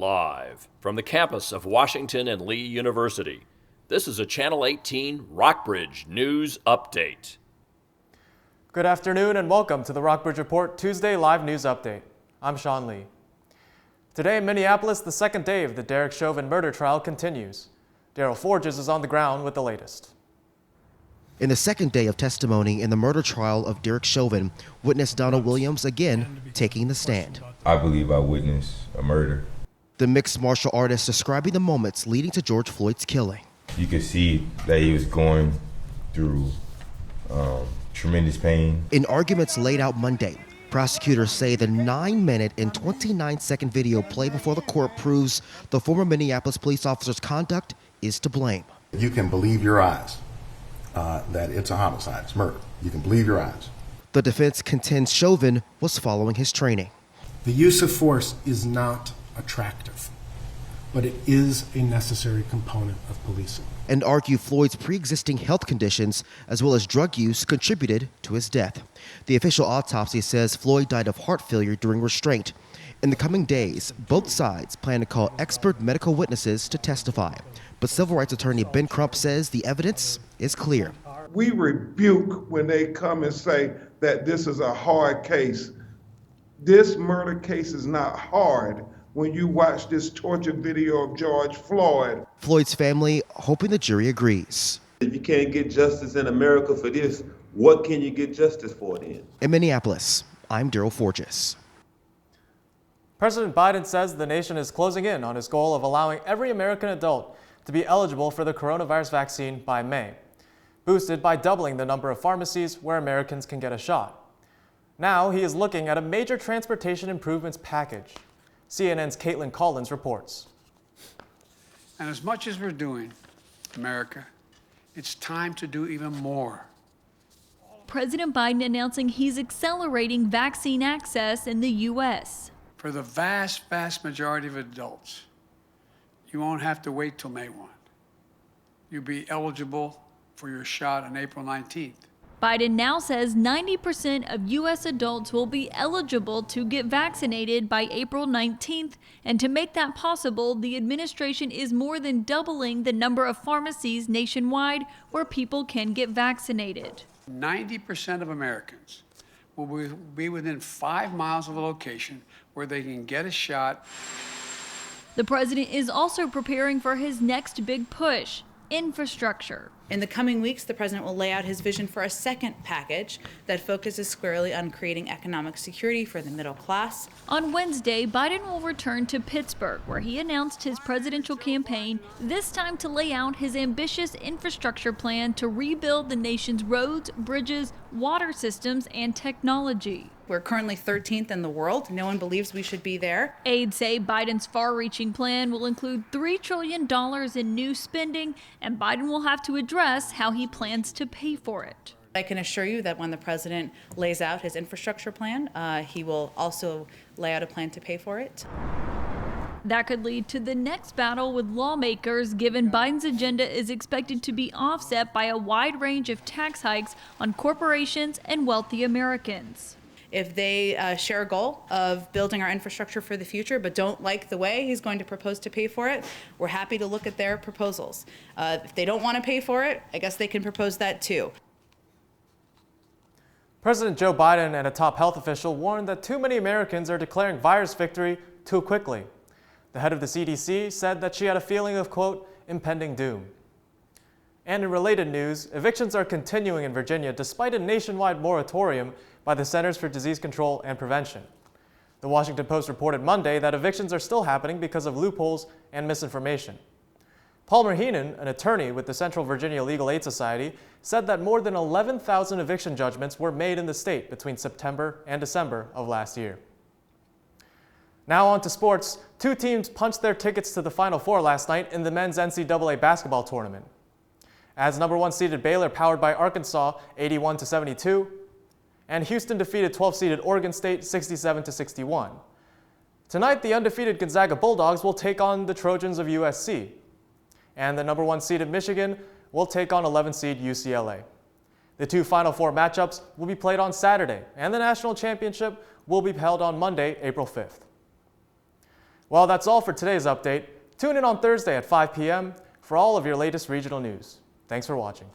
Live from the campus of Washington and Lee University, this is a Channel 18 Rockbridge News Update. Good afternoon and welcome to the Rockbridge Report Tuesday Live News Update. I'm Sean Lee. Today in Minneapolis, the second day of the Derek Chauvin murder trial continues. Daryl Forges is on the ground with the latest. In the second day of testimony in the murder trial of Derek Chauvin, witness Donald Williams again taking the stand. I believe I witnessed a murder. The mixed martial artist describing the moments leading to George Floyd's killing. You could see that he was going through tremendous pain. In arguments laid out Monday, prosecutors say the 9-minute and 29-second video played before the court proves the former Minneapolis police officer's conduct is to blame. You can believe your eyes that it's a homicide, it's murder. You can believe your eyes. The defense contends Chauvin was following his training. The use of force is not attractive, but it is a necessary component of policing. And argue Floyd's pre-existing health conditions as well as drug use contributed to his death. The official autopsy says Floyd died of heart failure during restraint. In the coming days, both sides plan to call expert medical witnesses to testify. But civil rights attorney Ben Crump says the evidence is clear. We rebuke when they come and say that this is a hard case. This murder case is not hard when you watch this torture video of George Floyd. Floyd's family hoping the jury agrees. If you can't get justice in America for this, what can you get justice for then? In Minneapolis, I'm Daryl Forges. President Biden says the nation is closing in on his goal of allowing every American adult to be eligible for the coronavirus vaccine by May, boosted by doubling the number of pharmacies where Americans can get a shot. Now he is looking at a major transportation improvements package. CNN's Caitlin Collins reports. And as much as we're doing, America, it's time to do even more. President Biden announcing he's accelerating vaccine access in the U.S. For the vast, vast majority of adults, you won't have to wait till May 1. You'll be eligible for your shot on April 19th. Biden now says 90% of U.S. adults will be eligible to get vaccinated by April 19th, and to make that possible, the administration is more than doubling the number of pharmacies nationwide where people can get vaccinated. 90% of Americans will be within 5 miles of a location where they can get a shot. The president is also preparing for his next big push: infrastructure. In the coming weeks, the president will lay out his vision for a second package that focuses squarely on creating economic security for the middle class. On Wednesday, Biden will return to Pittsburgh, where he announced his presidential campaign, this time to lay out his ambitious infrastructure plan to rebuild the nation's roads, bridges, water systems, and technology. We're currently 13th in the world. No one believes we should be there. Aides say Biden's far-reaching plan will include $3 trillion in new spending, and Biden will have to address how he plans to pay for it. I can assure you that when the president lays out his infrastructure plan, he will also lay out a plan to pay for it. That could lead to the next battle with lawmakers, given Biden's agenda is expected to be offset by a wide range of tax hikes on corporations and wealthy Americans. If they share a goal of building our infrastructure for the future but don't like the way he's going to propose to pay for it, we're happy to look at their proposals. If they don't want to pay for it, I guess they can propose that too. President Joe Biden and a top health official warned that too many Americans are declaring virus victory too quickly. The head of the CDC said that she had a feeling of, quote, impending doom. And in related news, evictions are continuing in Virginia despite a nationwide moratorium by the Centers for Disease Control and Prevention. The Washington Post reported Monday that evictions are still happening because of loopholes and misinformation. Palmer Heenan, an attorney with the Central Virginia Legal Aid Society, said that more than 11,000 eviction judgments were made in the state between September and December of last year. Now on to sports. 2 teams punched their tickets to the Final Four last night in the men's NCAA basketball tournament. As number 1 seeded Baylor powered by Arkansas 81-72, and Houston defeated 12-seeded Oregon State 67-61. Tonight, the undefeated Gonzaga Bulldogs will take on the Trojans of USC, and the number 1 seeded Michigan will take on 11-seed UCLA. The 2 Final Four matchups will be played on Saturday, and the national championship will be held on Monday, April 5th. Well, that's all for today's update. Tune in on Thursday at 5 p.m. for all of your latest regional news. Thanks for watching.